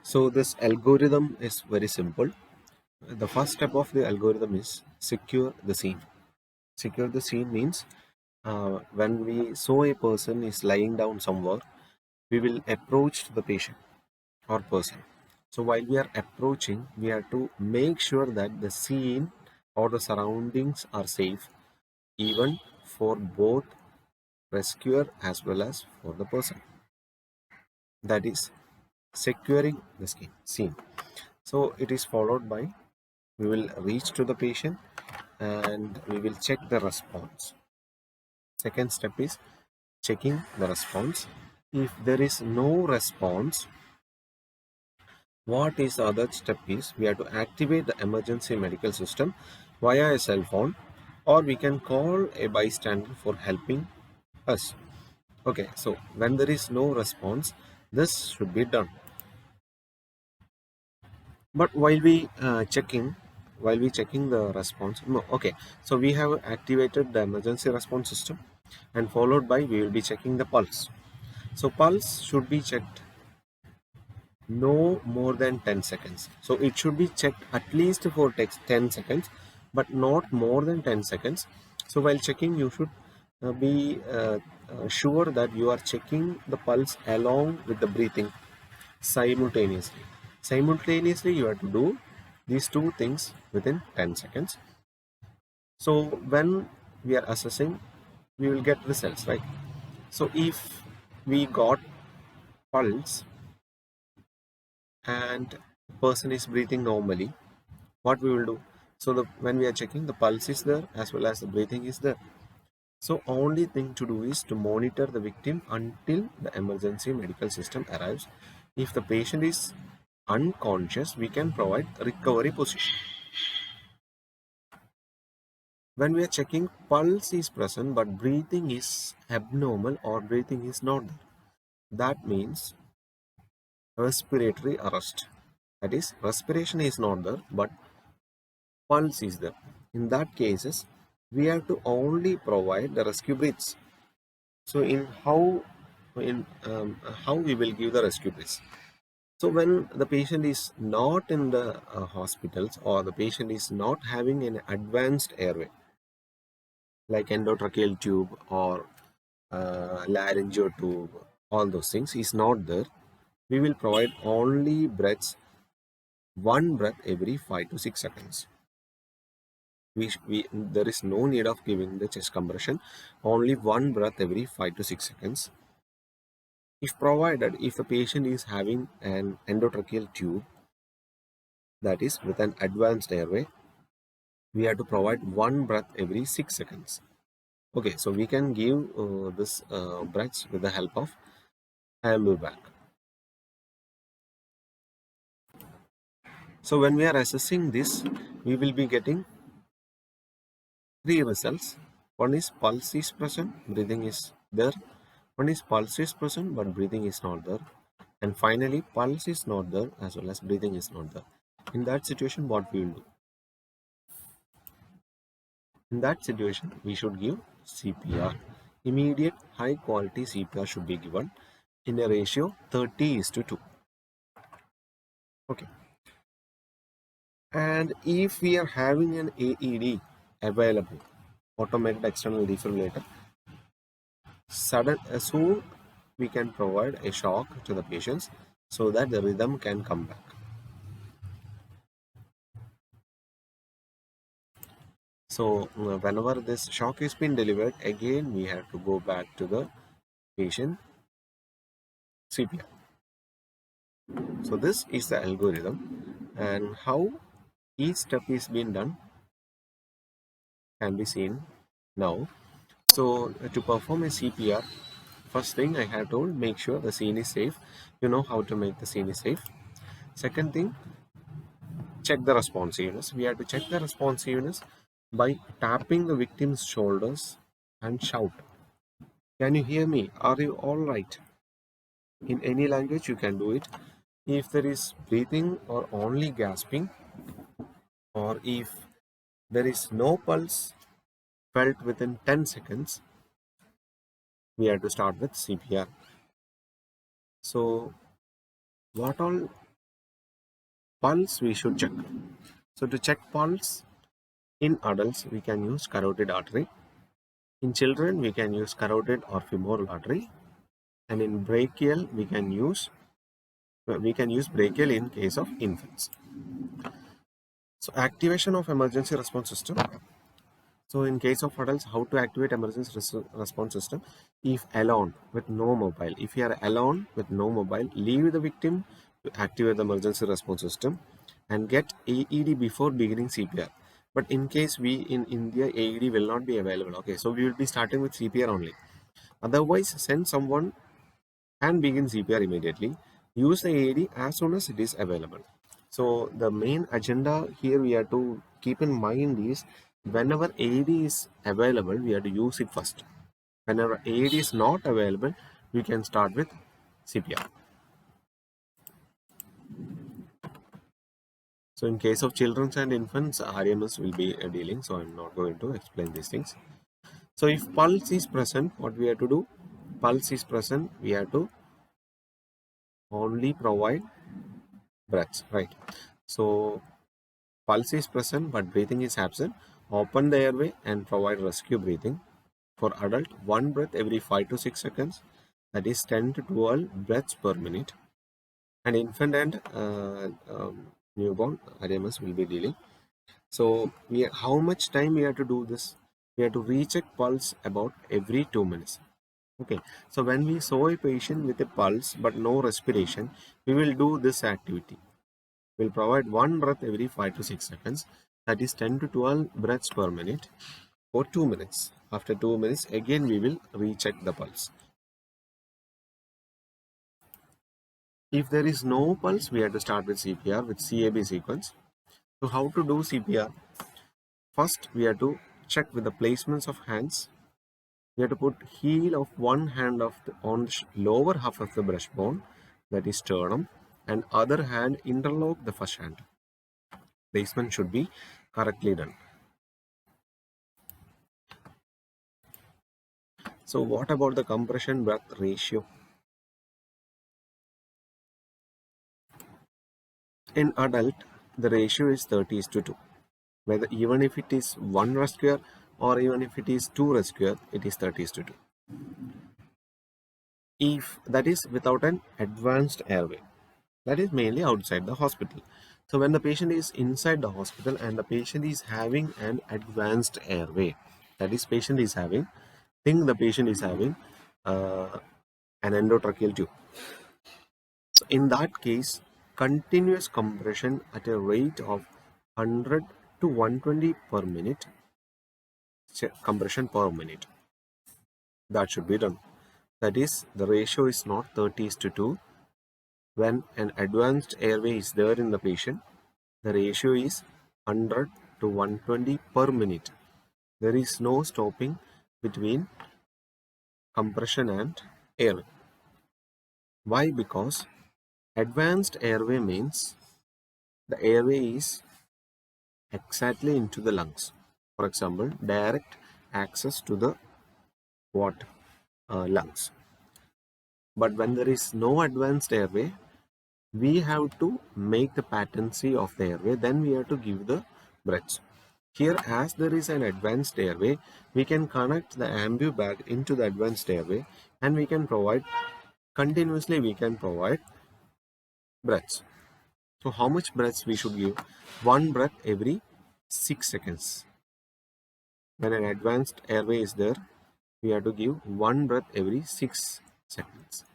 So this algorithm is very simple. The first step of the algorithm is secure the scene. Secure the scene means when we saw a person is lying down somewhere, we will approach the patient or person. So while we are approaching, we have to make sure that the scene or the surroundings are safe, even for both rescuer as well as for the person. That is securing the scene. So it is followed by we will reach to the patient and we will check the response. Second step is checking the response. If there is no response, what is the other step is we have to activate the emergency medical system via a cell phone, or we can call a bystander for helping us. Okay, so when there is no response, this should be done. But while we checking the response, no, okay. So we have activated the emergency response system, and followed by we will be checking the pulse. So pulse should be checked no more than 10 seconds. So it should be checked at least for 10 seconds, but not more than 10 seconds. So while checking, you should be sure that you are checking the pulse along with the breathing simultaneously. Simultaneously, you have to do these two things within 10 seconds. So when we are assessing, we will get results, right? So if we got pulse and person is breathing normally, what we will do? So when we are checking, the pulse is there as well as the breathing is there. So only thing to do is to monitor the victim until the emergency medical system arrives. If the patient is unconscious, we can provide recovery position. When we are checking, pulse is present but breathing is abnormal or breathing is not there. That means respiratory arrest. That is, respiration is not there but pulse is there. In that cases, we have to only provide the rescue breaths. So in how we will give the rescue breaths. So when the patient is not in the hospitals, or the patient is not having an advanced airway like endotracheal tube or laryngeal tube, all those things is not there, we will provide only breaths, one breath every 5 to 6 seconds. There is no need of giving the chest compression, only one breath every 5 to 6 seconds. If provided, if a patient is having an endotracheal tube, that is with an advanced airway, we have to provide one breath every 6 seconds. Okay, so we can give this breaths with the help of Ambu-Vac. So when we are assessing this, we will be getting three results. One is pulse is present, breathing is there. One is pulse is present, but breathing is not there. And finally, pulse is not there as well as breathing is not there. In that situation, what we will do? In that situation, we should give CPR. Immediate high quality CPR should be given in a ratio 30:2. Okay. And if we are having an AED available, automated external defibrillator, soon we can provide a shock to the patients so that the rhythm can come back. So whenever this shock is been delivered, again we have to go back to the patient CPR. So this is the algorithm, and how each step is being done can be seen now. So to perform a CPR, first thing I have told, make sure the scene is safe. You know how to make the scene is safe. Second thing, check the responsiveness. We have to check the responsiveness by tapping the victim's shoulders and shout, "Can you hear me? Are you all right?" In any language, you can do it. If there is breathing or only gasping, or if there is no pulse felt within 10 seconds, we have to start with CPR. So, what all Pulse we should check. So to check pulse, in adults we can use carotid artery. In children we can use carotid or femoral artery, and in brachial we can use brachial in case of infants. So activation of emergency response system. So in case of adults, how to activate emergency response system? If alone with no mobile, if you are alone with no mobile, leave the victim to activate the emergency response system and get AED before beginning CPR. But in case we in India, AED will not be available. Okay, so we will be starting with CPR only. Otherwise, send someone and begin CPR immediately. Use the AED as soon as it is available. So the main agenda here we have to keep in mind is whenever AED is available, we have to use it first. Whenever AED is not available, we can start with CPR. So in case of children and infants, RMS will be dealing, so I'm not going to explain these things. So if pulse is present, what we have to do? Pulse is present, we have to only provide breaths, right? So pulse is present but breathing is absent. Open the airway and provide rescue breathing. For adult, 1 breath every 5 to 6 seconds, that is 10 to 12 breaths per minute. And infant and newborn RMS will be dealing. So how much time we have to do this? We have to recheck pulse about every 2 minutes. Okay, so when we saw a patient with a pulse but no respiration, we will do this activity. We'll provide 1 breath every 5 to 6 seconds, that is 10 to 12 breaths per minute for 2 minutes. After 2 minutes, again we will recheck the pulse. If there is no pulse, we have to start with CPR with CAB sequence. So how to do CPR? First, we have to check with the placements of hands. We have to put heel of one hand on the lower half of the breastbone, that is sternum, and other hand interlock the first hand. Placement should be correctly done. So what about the compression breath ratio? In adult, the ratio is 30:2. Whether even if it is 1 rescuer or even if it is 2 rescuer, it is 30:2. If that is without an advanced airway, that is mainly outside the hospital. So when the patient is inside the hospital and the patient is having an advanced airway, that is patient is having, think the patient is having an endotracheal tube. So in that case, continuous compression at a rate of 100 to 120 per minute, compression per minute, that should be done. That is, the ratio is not 30:2. When an advanced airway is there in the patient, the ratio is 100 to 120 per minute. There is no stopping between compression and airway. Why? Because advanced airway means the airway is exactly into the lungs. For example, direct access to the lungs. But when there is no advanced airway, we have to make the patency of the airway, then we have to give the breaths. Here, as there is an advanced airway, we can connect the ambu bag into the advanced airway and we can provide continuously, we can provide breaths. So how much breaths we should give? 1 breath every 6 seconds. When an advanced airway is there, we have to give 1 breath every 6 seconds.